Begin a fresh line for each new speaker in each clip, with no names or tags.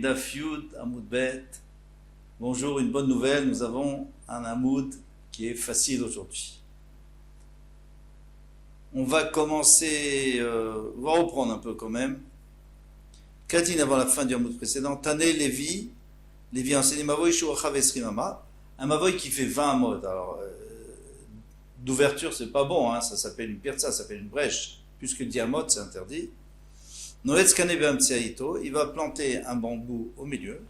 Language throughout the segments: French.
Daf Yud Amoud Bet. Bonjour, une bonne nouvelle, nous avons un Amoud qui est facile aujourd'hui. On va commencer, on va reprendre un peu quand même. Kadin avant la fin du Amoud précédent, Tane Lévi a enseigné Mavoy Shuachav Esrimama, un Mavoy qui fait 20 Amod. Alors, d'ouverture, c'est pas bon, hein, ça s'appelle une pirza, ça s'appelle une brèche. Plus que 10 Amod, c'est interdit. Il va planter un bambou au milieu.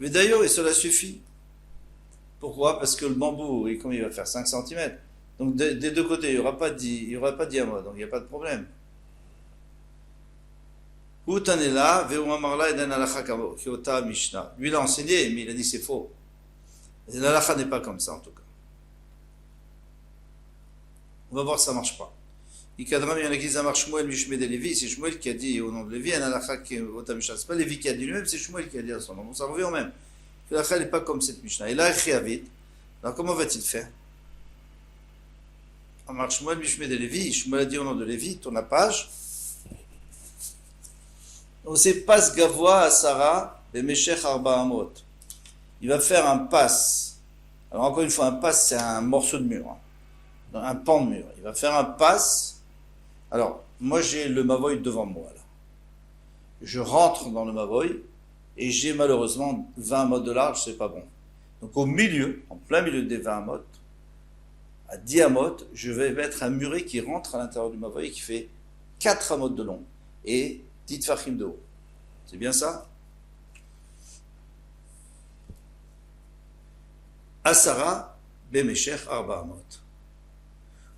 Mais d'ailleurs, et cela suffit. Pourquoi? Parce que le bambou, comme il va faire 5 cm, donc des deux côtés, il n'y aura pas de diamant, donc il n'y a pas de problème. Lui, il a enseigné, mais il a dit c'est faux. L'halakha n'est pas comme ça, en tout cas. On va voir si ça ne marche pas. Il y en a qui disent Shmuel Mishmed Lévi, c'est Shmuel qui a dit au nom de Lévi, c'est pas Lévi qui a dit lui-même, c'est Shmuel qui a dit à son nom. Ça revient au même. L'halakha n'est pas comme cette Mishnah. Et là, alors comment va-t-il faire? Amar Shmuel Mishmed Lévi, Shmuel a dit au nom de Lévi, tourne la page. Donc c'est Pas Gavoa à Sarah, Bemeshech Arba Amot. Il va faire un pass. Alors encore une fois, un pass, c'est un morceau de mur, hein, un pan de mur. Il va faire un pass. Alors, moi j'ai le Mavoy devant moi là. Je rentre dans le Mavoy et j'ai malheureusement 20 amotes de large, c'est pas bon. Donc au milieu, en plein milieu des 20 amotes, à 10 amotes, je vais mettre un muret qui rentre à l'intérieur du Mavoy qui fait 4 amotes de long et 10 tfachim de haut. C'est bien ça? Asara bemeshech arba amot.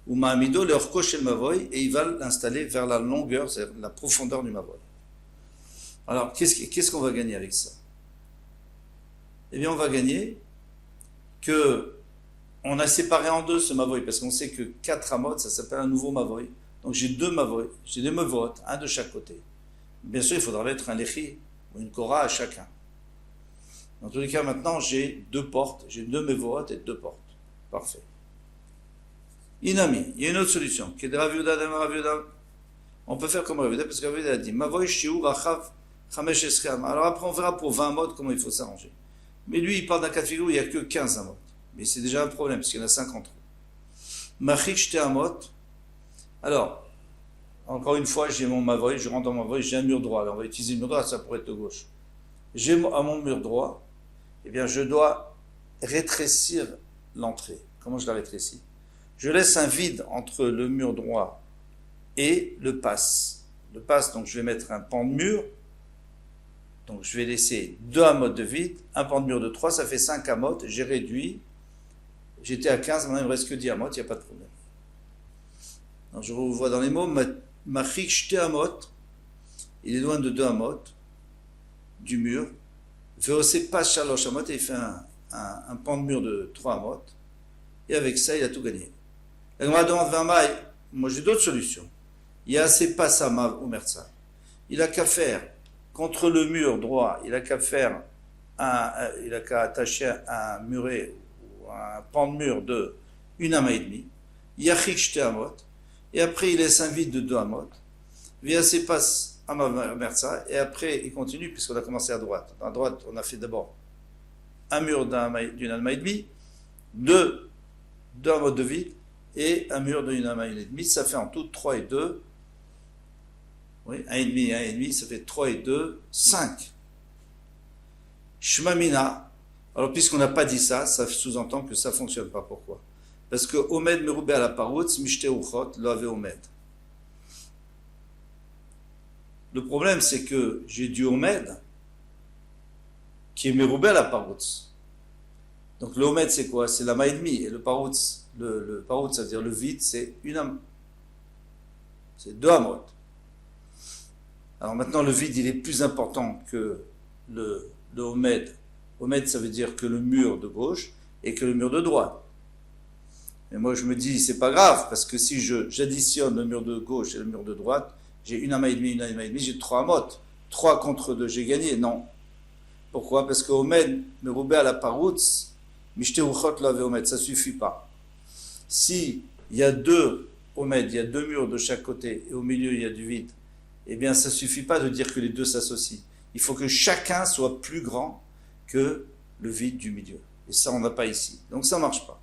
Ou Mahamido le orko chez le Mavoy, et il va l'installer vers la longueur, c'est-à-dire la profondeur du Mavoy. Alors, qu'est-ce qu'on va gagner avec ça? Eh bien, on va gagner que on a séparé en deux ce Mavoy, parce qu'on sait que 4 amot, ça s'appelle un nouveau Mavoy. Donc j'ai deux Mavoy, j'ai deux Mevot, un de chaque côté. Bien sûr, il faudra mettre un Lechi ou une Korah à chacun. Dans tous les cas, maintenant, j'ai 2 portes, j'ai 2 Mevot et 2 portes. Parfait. Inami, il y a une autre solution. On peut faire comme Rav Yehuda, parce que Rav Yehuda a dit Mavoy shiur achav chamesh esrei. Alors après, on verra pour 20 modes comment il faut s'arranger. Mais lui, il parle d'un cas de figure où il n'y a que 15 amot. Mais c'est déjà un problème, parce qu'il y en a 50 trop. Machik shte amot. Alors, encore une fois, j'ai mon Mavoy, je rentre dans mon Mavoy, j'ai un mur droit. Alors on va utiliser le mur droit, ça pourrait être de gauche. J'ai à mon mur droit, eh bien, je dois rétrécir l'entrée. Comment je la rétrécis? Je laisse un vide entre le mur droit et le pass. Le pass, donc je vais mettre un pan de mur. Donc je vais laisser 2 amotes de vide, un pan de mur de 3, ça fait 5 amotes. J'ai réduit. J'étais à 15, maintenant il ne me reste que 10 amotes, il n'y a pas de problème. Donc je vous vois dans les mots, Machik shte amot, il est loin de 2 amotes du mur. Veose pas shalosh amot, et il fait un pan de mur de 3 amotes. Et avec ça, il a tout gagné. La Gemara demande 20 mailles. Moi, j'ai d'autres solutions. Il y a assez pas ça, ou merza. Il a qu'à faire contre le mur droit, il a qu'à faire il a qu'à attacher un muret ou un pan de mur de 1 ama et demi. Yachik shte amot. Et après, il laisse un vide de 2 amot. Via ses passes à merza. Et après, il continue, puisqu'on a commencé à droite. À droite, on a fait d'abord un mur d'une ama et demi, 2 amotes de vide et un mur de 1 ama et demi, ça fait en tout 3 et 2. Oui, 1,5, ça fait 3 et 2, 5. Shmamina. Alors, puisqu'on n'a pas dit ça, ça sous-entend que ça ne fonctionne pas. Pourquoi? Parce que Omed Meroubé à la Paroutz, Mishte Uchot, l'avait Omed. Le problème, c'est que j'ai du Omed qui est Meroubé à la Paroutz. Donc, le Omed, c'est quoi? C'est l'ama et demi. Et le Paroutz, le Paroutz, ça veut dire le vide, c'est 1 ama. C'est 2 amot. Alors maintenant, le vide, il est plus important que le Omed. Omed, ça veut dire que le mur de gauche et que le mur de droite. Mais moi, je me dis, c'est pas grave, parce que si j'additionne le mur de gauche et le mur de droite, j'ai 1 ama et demi, 1 ama et demi, j'ai 3 amotes. 3 contre 2, j'ai gagné. Non. Pourquoi? Parce que Omed, Meroubé à la Paroutz, Mishte Uchot l'avait Omed, ça suffit pas. Si il y a 2 Omed, il y a 2 murs de chaque côté, et au milieu, il y a du vide, eh bien, ça ne suffit pas de dire que les deux s'associent. Il faut que chacun soit plus grand que le vide du milieu. Et ça, on n'a pas ici. Donc ça ne marche pas.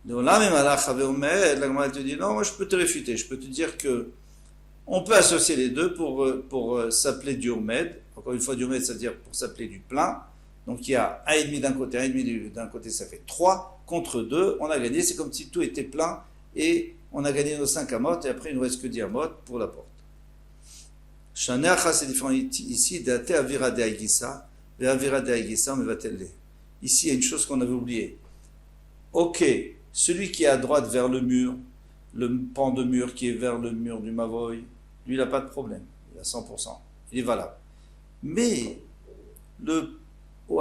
Donc là, même la Gemara te dit, non, moi je peux te réfuter. Je peux te dire que on peut associer les deux pour s'appeler du Omed. Encore une fois, du Omed, c'est-à-dire pour s'appeler du plein. Donc il y a 1,5 d'un côté, 1,5 d'un côté, ça fait 3 contre 2. On a gagné. C'est comme si tout était plein et on a gagné nos 5 amot et après il ne nous reste que 10 amot pour la porte. Shaneacha, c'est différent ici. Date avira de Aïgissa, ve avira de Aïgissa, mais va-t-elle. Ici, il y a une chose qu'on avait oubliée. Ok, celui qui est à droite vers le mur, le pan de mur qui est vers le mur du Mavoy, lui, il n'a pas de problème. Il a 100%. Il est valable. Mais,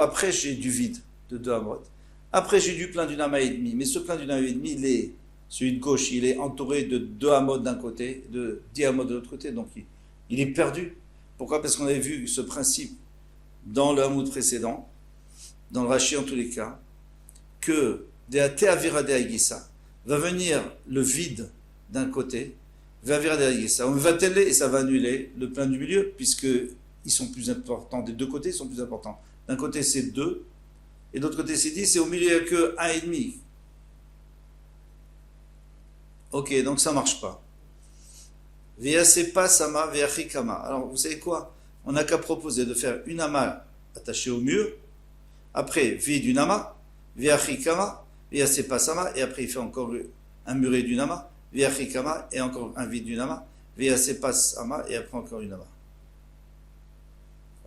après, j'ai du vide de 2 amot. Après, j'ai du plein d'une ama et demi. Mais ce plein d'une ama et demi, celui de gauche, il est entouré de 2 amot d'un côté, de 10 amot de l'autre côté. Donc, il est perdu. Pourquoi? Parce qu'on avait vu ce principe dans le hamoud précédent, dans le Rashi en tous les cas, que Deate Avira de Aïgissa va venir le vide d'un côté, va Avira de Aïgissa, on va télé et ça va annuler le plein du milieu, puisque ils sont plus importants, des deux côtés ils sont plus importants. D'un côté c'est 2, et de l'autre côté c'est 10, et au milieu il n'y a que 1,5. Ok, donc ça ne marche pas. Veyasepa sama veyachikama. Alors vous savez quoi? On n'a qu'à proposer de faire une ama attachée au mur, après vide d'une ama, veyachikama, veyasepa sama, et après il fait encore un muret d'une ama, veyachikama, et encore un vide d'une ama, veyasepa sama, et après encore une ama.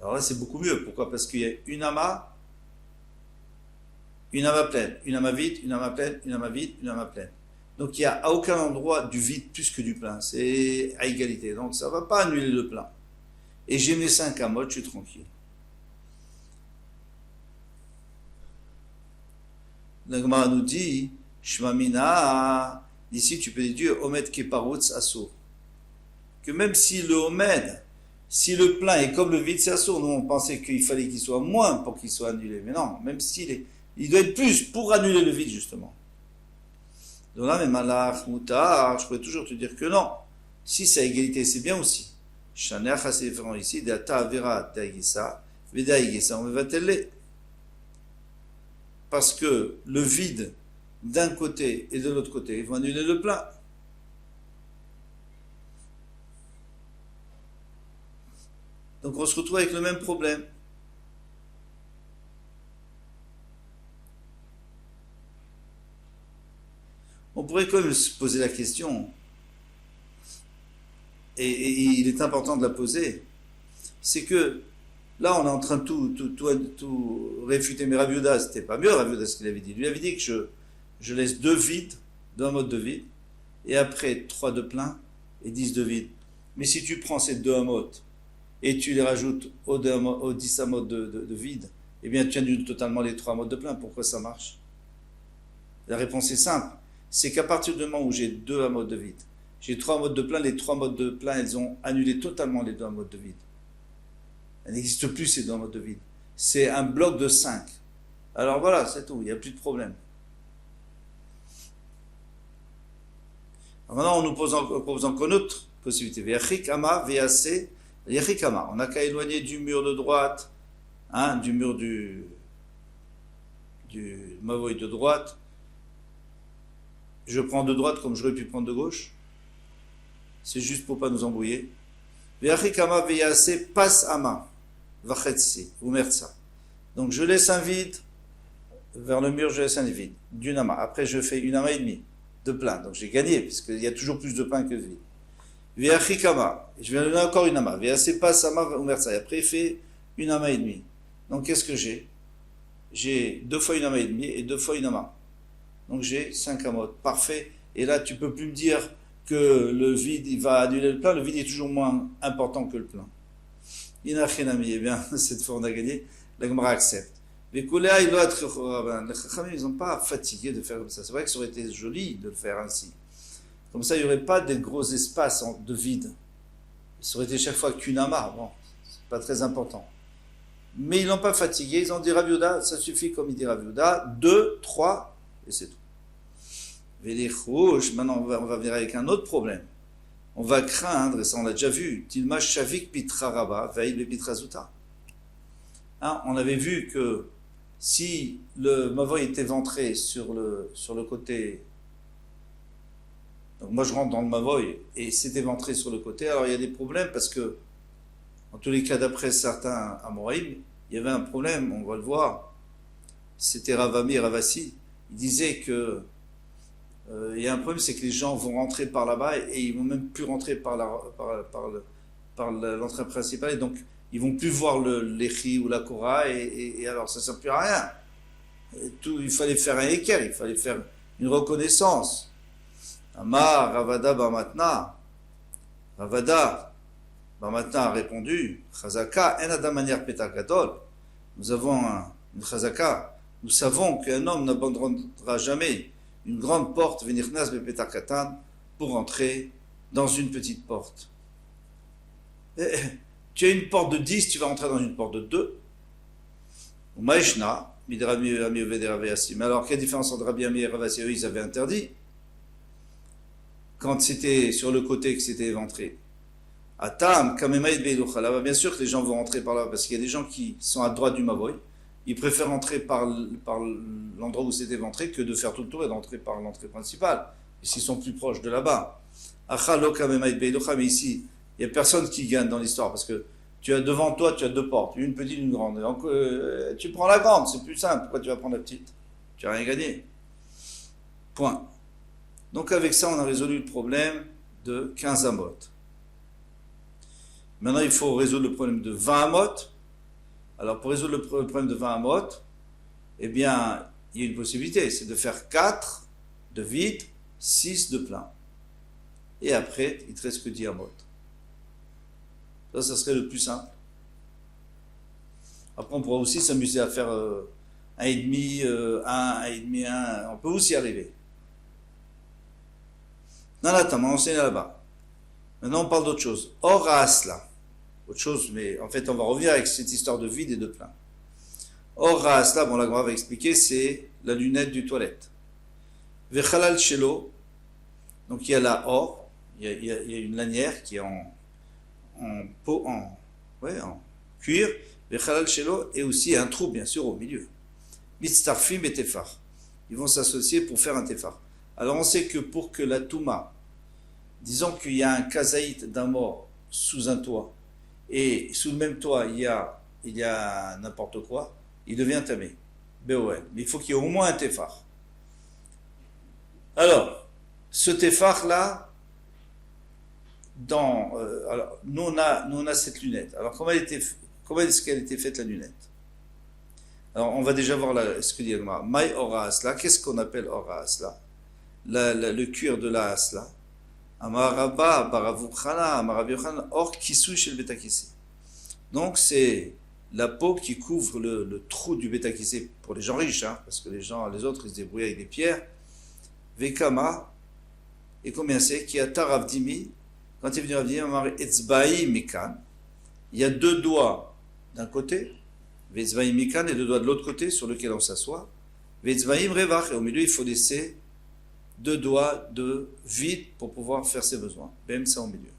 Alors là c'est beaucoup mieux. Pourquoi? Parce qu'il y a une ama pleine, une ama vide, une ama pleine, une ama vide, une ama pleine. Donc il n'y a à aucun endroit du vide plus que du plein. C'est à égalité. Donc ça ne va pas annuler le plein. Et j'ai mes 5 amot, je suis tranquille. La Gemara nous dit, Shmamina, ici tu peux dire Omed Keparutz Assour. Que même si le Omed, si le plein est comme le vide, c'est Assour. Nous on pensait qu'il fallait qu'il soit moins pour qu'il soit annulé. Mais non, même il doit être plus pour annuler le vide justement. Donc là, mais malach, moutar, je pourrais toujours te dire que non. Si c'est à égalité, c'est bien aussi. Shaner, c'est différent ici. Data avera daïgissa, vedaïgissa, on va telle. Parce que le vide d'un côté et de l'autre côté, ils vont annuler le plein. Donc on se retrouve avec le même problème. On pourrait quand même se poser la question, et il est important de la poser, c'est que là on est en train de tout réfuter, mais Rav Yehuda, c'était pas mieux Rav Yehuda ce qu'il avait dit. Il lui avait dit que je laisse 2 vides, 2 amotes de vide, et après 3 de plein et 10 de vide. Mais si tu prends ces 2 amotes et tu les rajoutes aux 10 amotes de vide, eh bien tu annules totalement les 3 amotes de plein. Pourquoi ça marche? La réponse est simple. C'est qu'à partir du moment où j'ai 2 amot de vide, j'ai 3 amot de plein, les 3 amot de plein, elles ont annulé totalement les 2 amot de vide. Elles n'existent plus ces 2 amot de vide. C'est un bloc de 5. Alors voilà, c'est tout, il n'y a plus de problème. Alors maintenant, on nous propose encore une autre possibilité. Veyachikama, VAC, Yachikama. On n'a qu'à éloigner du mur de droite, du mur du Mavoy de droite. Je prends de droite comme j'aurais pu prendre de gauche. C'est juste pour ne pas nous embrouiller. Ve'achikama ve'yase passe ama. Vachetsi. Ou mertsa. Donc je laisse un vide. Vers le mur, je laisse un vide. D'une ama. Après, je fais une ama et demie. De plein. Donc j'ai gagné. Puisqu'il y a toujours plus de plein que de vide. Ve'achikama. Je vais donner encore une ama. Ve'yase passe ama ou mertsa. Et après, il fait une ama et demie. Donc qu'est-ce que j'ai? J'ai 2 fois une ama et demie et 2 fois une ama. Donc j'ai 5 amot. Parfait. Et là, tu ne peux plus me dire que le vide, il va annuler le plein. Le vide est toujours moins important que le plein. Inachinami. Eh bien, cette fois, on a gagné. La Gemara accepte. Les Kouléa, les Chachamim, ils n'ont pas fatigué de faire comme ça. C'est vrai que ça aurait été joli de le faire ainsi. Comme ça, il n'y aurait pas de gros espaces de vide. Ça aurait été chaque fois qu'une ama. Bon, c'est pas très important. Mais ils n'ont pas fatigué. Ils ont dit Rav Yehuda, ça suffit comme il dit Rav Yehuda. 2, 3. Et c'est tout. Maintenant, on va venir avec un autre problème. on va craindre, et ça on l'a déjà vu, Tilma Shavik Pitra Rabba, Veil Pitra Zuta. Hein, on avait vu que si le mavoy était ventré sur le côté, donc moi je rentre dans le mavoy et c'était ventré sur le côté, alors il y a des problèmes parce que, en tous les cas d'après certains Amoraïm, il y avait un problème, on va le voir, c'était Ravami Ravasi, il disait que il y a un problème, c'est que les gens vont rentrer par là-bas et ils vont même plus rentrer par l'entrée principale et donc ils vont plus voir l'échi ou la Korah et alors ça ne sert plus à rien. Il fallait faire un équerre, il fallait faire une reconnaissance. Amar Ravada Bamatna, Ravada Bamatna a répondu, Chazaka en adam manière Petar Gadol. Nous avons une Chazaka. Nous savons qu'un homme n'abandonnera jamais une grande porte, Venirnas Bepetar Katan, pour entrer dans une petite porte. Tu as une porte de 10, tu vas rentrer dans une porte de 2. Ou Maïshna, Midrabi Ami Ravasi. Mais alors, quelle différence entre Rabbi Ami et Ravasi? Eux, ils avaient interdit. Quand c'était sur le côté que c'était éventré. Atam, Kamemaïd Beilucha. Là, bien sûr que les gens vont rentrer par là, parce qu'il y a des gens qui sont à droite du Mavoy. Ils préfèrent entrer par l'endroit où c'est éventré que de faire tout le tour et d'entrer par l'entrée principale, puisqu'ils sont plus proches de là-bas. Achalo Kamemaïd Beilucha, mais ici, il n'y a personne qui gagne dans l'histoire, parce que tu as devant toi, tu as 2 portes, une petite et une grande. Donc, tu prends la grande, c'est plus simple. Pourquoi tu vas prendre la petite? Tu n'as rien gagné. Point. Donc avec ça, on a résolu le problème de 15 amot. Maintenant, il faut résoudre le problème de 20 amot. Alors, pour résoudre le problème de 20 amot, eh bien, il y a une possibilité, c'est de faire 4 de vide, 6 de plein. Et après, il ne te reste que 10 amot. Ça serait le plus simple. Après, on pourra aussi s'amuser à faire 1,5, 1, 1,5, 1. On peut aussi y arriver. Non, attends, on enseigne là-bas. Maintenant, on parle d'autre chose. Or, asla. Autre chose, mais en fait, on va revenir avec cette histoire de vide et de plein. Or, asla, bon, là, on va expliquer, c'est la lunette du toilette. Vechalal shelo. Donc, il y a la or. Il y a une lanière qui est en cuir, Vechalal Shelo, et aussi un trou, bien sûr, au milieu. Mitztarfim et Tefar. Ils vont s'associer pour faire un Tefar. Alors, on sait que pour que la Touma, disons qu'il y a un kazaït d'un mort sous un toit, et sous le même toit, il y a n'importe quoi, il devient tamé. BOL. Mais il faut qu'il y ait au moins un Tefar. Alors, ce Tefar-là, alors, nous on a cette lunette. Alors comment est-ce qu'elle était faite la lunette? Alors on va déjà voir ce que dit Agma. Maï ora asla. Qu'est-ce qu'on appelle ora asla? Le cuir de la asla. Amaraba baravukhala amarabiochan or kisou chez le betakissé. Donc c'est la peau qui couvre le trou du betakissé pour les gens riches, hein, parce que les autres ils se débrouillent avec des pierres. Vekama. Et combien c'est? Qui a taravdimi. Quand il est venu à dire, il y a 2 doigts d'un côté, et 2 doigts de l'autre côté sur lequel on s'assoit. Et au milieu, il faut laisser 2 doigts de vide pour pouvoir faire ses besoins. Même ça au milieu.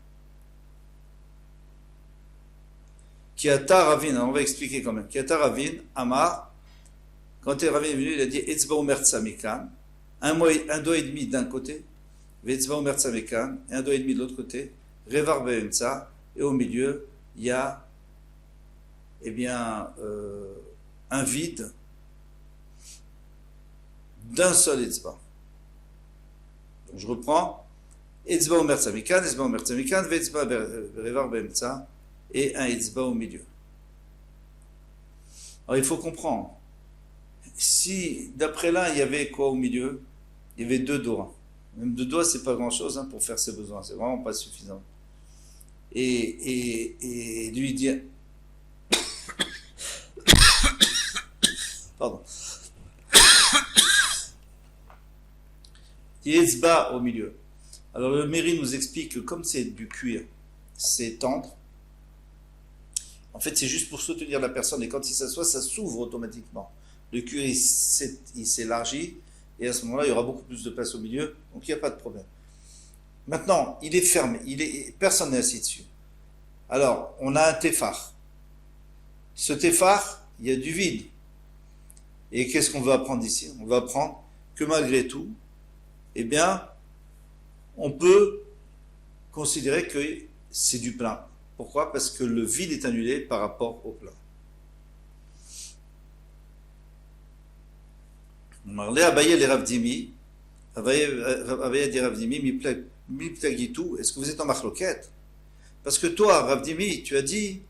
Kiata Ravin, on va expliquer quand même. Kiata Ravin, Amar, quand Ravin est venu, il a dit un doigt et demi d'un côté. Et un doigt et demi de l'autre côté, Revar Be'emtsa, et au milieu, il y a un vide d'un seul etzba. Donc je reprends, etzba omer tzamikan, ve'etzba Revar Be'emtsa, et un etzba au milieu. Alors il faut comprendre, si d'après là, il y avait quoi au milieu? Il y avait 2 doigts. Même 2 doigts, c'est pas grand-chose pour faire ses besoins. C'est vraiment pas suffisant. Et lui dit... Pardon. Il est bas au milieu. Alors le Méri nous explique que comme c'est du cuir, c'est tendre. En fait, c'est juste pour soutenir la personne. Et quand il s'assoit, ça s'ouvre automatiquement. Le cuir, il s'élargit. Et à ce moment-là, il y aura beaucoup plus de place au milieu, donc il n'y a pas de problème. Maintenant, il est fermé, personne n'est assis dessus. Alors, on a un téphar. Ce téphar, il y a du vide. Et qu'est-ce qu'on va apprendre ici? On va apprendre que malgré tout, eh bien, on peut considérer que c'est du plein. Pourquoi? Parce que le vide est annulé par rapport au plein. Les Abaye les Ravdimi, Abaye dit Ravdimi, mi plagitou, est-ce que vous êtes en marloquette? Parce que toi, Ravdimi, tu as dit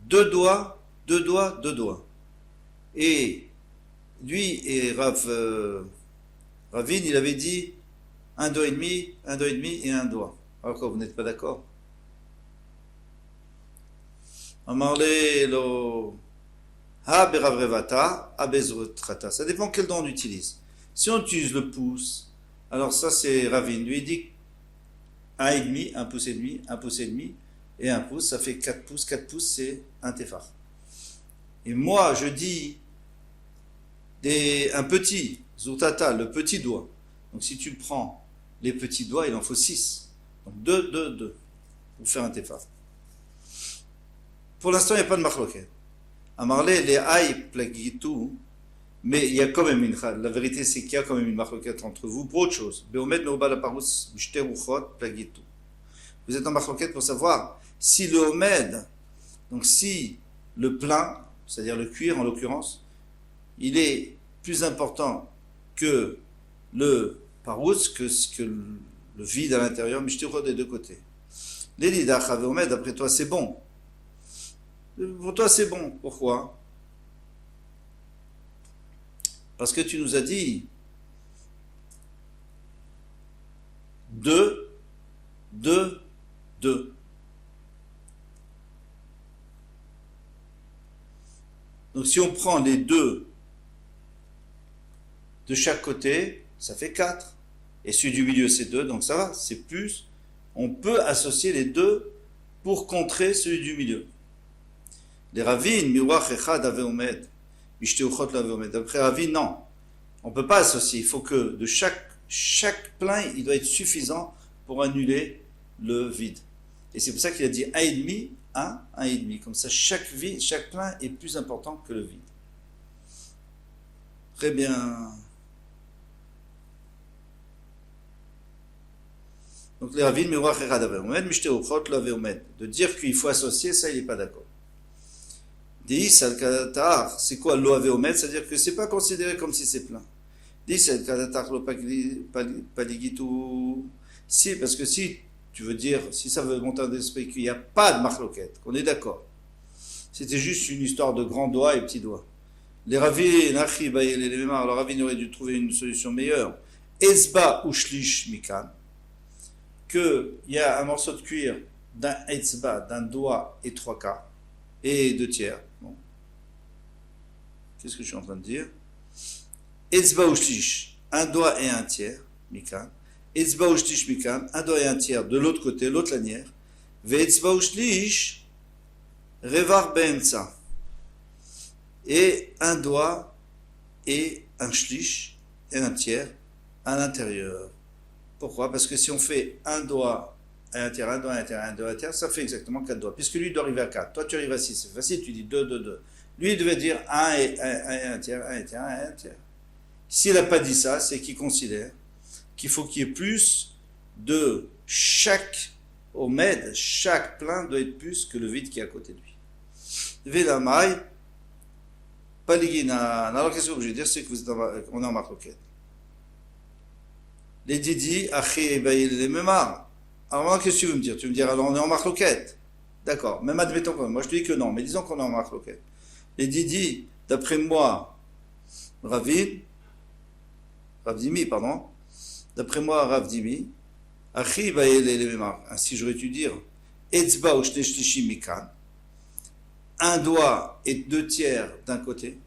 2 doigts, 2 doigts, 2 doigts. Et lui et Ravin, il avait dit 1 doigt et demi, 1 doigt et demi et 1 doigt. Alors quoi, vous n'êtes pas d'accord? Amarle lo ha beravrevata, ha bezrotrata. Ça dépend quel doigt on utilise. Si on utilise le pouce, alors ça c'est Ravin. Lui il dit 1,5, 1 pouce et demi, 1 pouce et demi et 1 pouce, ça fait 4 pouces. 4 pouces c'est un téphar. Et moi je dis un petit, zutata, le petit doigt. Donc si tu prends les petits doigts, il en faut 6. Donc 2, 2, 2 pour faire un téphar. Pour l'instant, il n'y a pas de marloquet. Amarle, les haï plagitou, mais il y a quand même une. La vérité, c'est qu'il y a quand même une marloquette entre vous pour autre chose. Beomed meoba la parus, mishter plagitou. Vous êtes en marloquette pour savoir si le omed, donc si le plein, c'est-à-dire le cuir en l'occurrence, il est plus important que le parus, que le vide à l'intérieur, mishter des deux côtés. Les lidach omed, d'après toi, c'est bon. Pour toi, c'est bon. Pourquoi? Parce que tu nous as dit 2, 2, 2. Donc, si on prend les 2 de chaque côté, ça fait 4. Et celui du milieu, c'est 2, donc ça va, c'est plus. On peut associer les 2 pour contrer celui du milieu. Les ravines, miroir echad ave omed, mishteuchot lave omed. D'après Ravin, non. On ne peut pas associer. Il faut que de chaque plein, il doit être suffisant pour annuler le vide. Et c'est pour ça qu'il a dit 1,5, 1, 1,5. Comme ça, chaque plein est plus important que le vide. Très bien. Donc les ravines, miroir echad ave omed, mishteuchot lave omed. De dire qu'il faut associer, ça, il n'est pas d'accord. Dis al-kadatar, c'est quoi l'oaveomet? C'est-à-dire que c'est pas considéré comme si c'est plein. Dis al-kadatar lo paligitu. Si, parce que si tu veux dire, si ça veut monter en esprit qu'il n'y a pas de marloquette, qu'on est d'accord. C'était juste une histoire de grands doigts et petits doigts. Les ravines, alors ravines aurait dû trouver une solution meilleure. Ezba ou shlish mikan. Qu'il y a un morceau de cuir d'un ezba, d'un doigt et 3 quarts. Et 2 tiers. Bon. Qu'est-ce que je suis en train de dire? Etzba ou shlish, 1 doigt et 1 tiers, mikan. Etzba ou shlish mikan, 1 doigt et 1 tiers de l'autre côté, l'autre lanière. Ve'etzba ou shlish, revar be'emtsa. Et 1 doigt et 1 shlish et 1 tiers à l'intérieur. Pourquoi? Parce que si on fait 1 doigt, 1 tiers, 1 doigt, 1 tiers, 1 doigt, 1 tiers, ça fait exactement 4 doigts. Puisque lui, il doit arriver à 4. Toi, tu arrives à 6. C'est facile, tu dis 2, 2, 2. Lui, il devait dire 1 et 1 tiers, 1 et tiers, 1 et 1 tiers. S'il n'a pas dit ça, c'est qu'il considère qu'il faut qu'il y ait plus de chaque omed, chaque plein doit être plus que le vide qui est à côté de lui. Velamai, paligina. Alors, qu'est-ce que je veux dire? C'est qu'on est en marloquette. Les didi, achi et baïl les mémars. Alors maintenant, qu'est-ce que tu veux me dire? Tu veux me dire, alors on est en marloquette. D'accord, même admettons quand même. Moi je te dis que non, mais disons qu'on est en marloquette. Les didi, d'après moi, Ravdimi, pardon, d'après moi, Ravdimi, Achi baïl les mémars. Ainsi j'aurais dû dire, Etzba ou shneshlishi mikan, 1 doigt et 2 tiers d'un côté,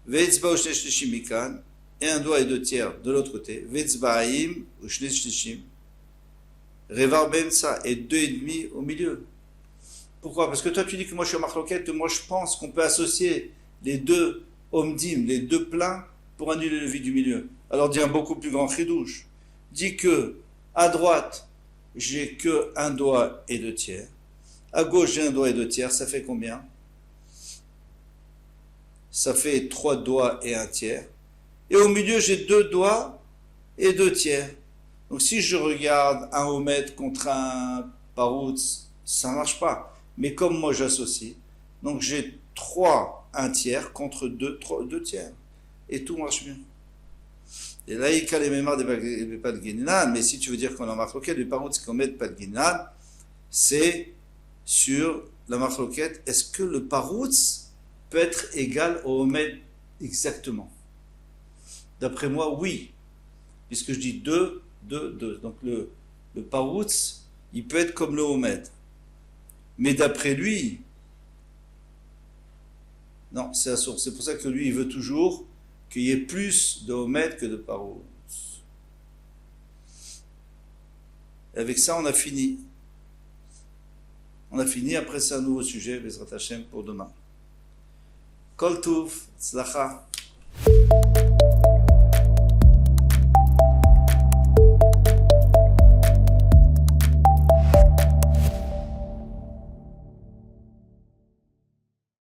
Ve'etzba ou shneshlishi mikan, et 1 doigt et 2 tiers de l'autre côté, Ve'etzbaim ou shneshlishi Revar Bensa et 2,5 au milieu. Pourquoi? Parce que toi tu dis que moi je suis en marloquette, moi je pense qu'on peut associer les 2 omdim, les 2 pleins, pour annuler le vide du milieu. Alors dis un beaucoup plus grand chidouche. dit que à droite, j'ai que un doigt et 2 tiers. À gauche, j'ai un doigt et 2 tiers. Ça fait combien? Ça fait 3 doigts et 1 tiers. Et au milieu, j'ai 2 doigts et 2 tiers. Donc si je regarde un omet contre un paroutz, ça ne marche pas. Mais comme moi j'associe, donc j'ai 3 1 tiers contre 2 tiers. Et tout marche bien. Et là, il a les mémoires des pas de Guéninan, mais si tu veux dire qu'on a marloquette, le paroutz qu'on met pas de Guéninan, c'est sur la marloquette, est-ce que le paroutz peut être égal au omet exactement? D'après moi, oui. Puisque je dis 2, 2, 2. Donc le paroutz, il peut être comme le omet. Mais d'après lui, non, c'est la source. C'est pour ça que lui, il veut toujours qu'il y ait plus de omet que de paroutz. Et avec ça, on a fini. On a fini. Après, c'est un nouveau sujet, Bezrat Hashem, pour demain. Kol Tuv, Tzlacha.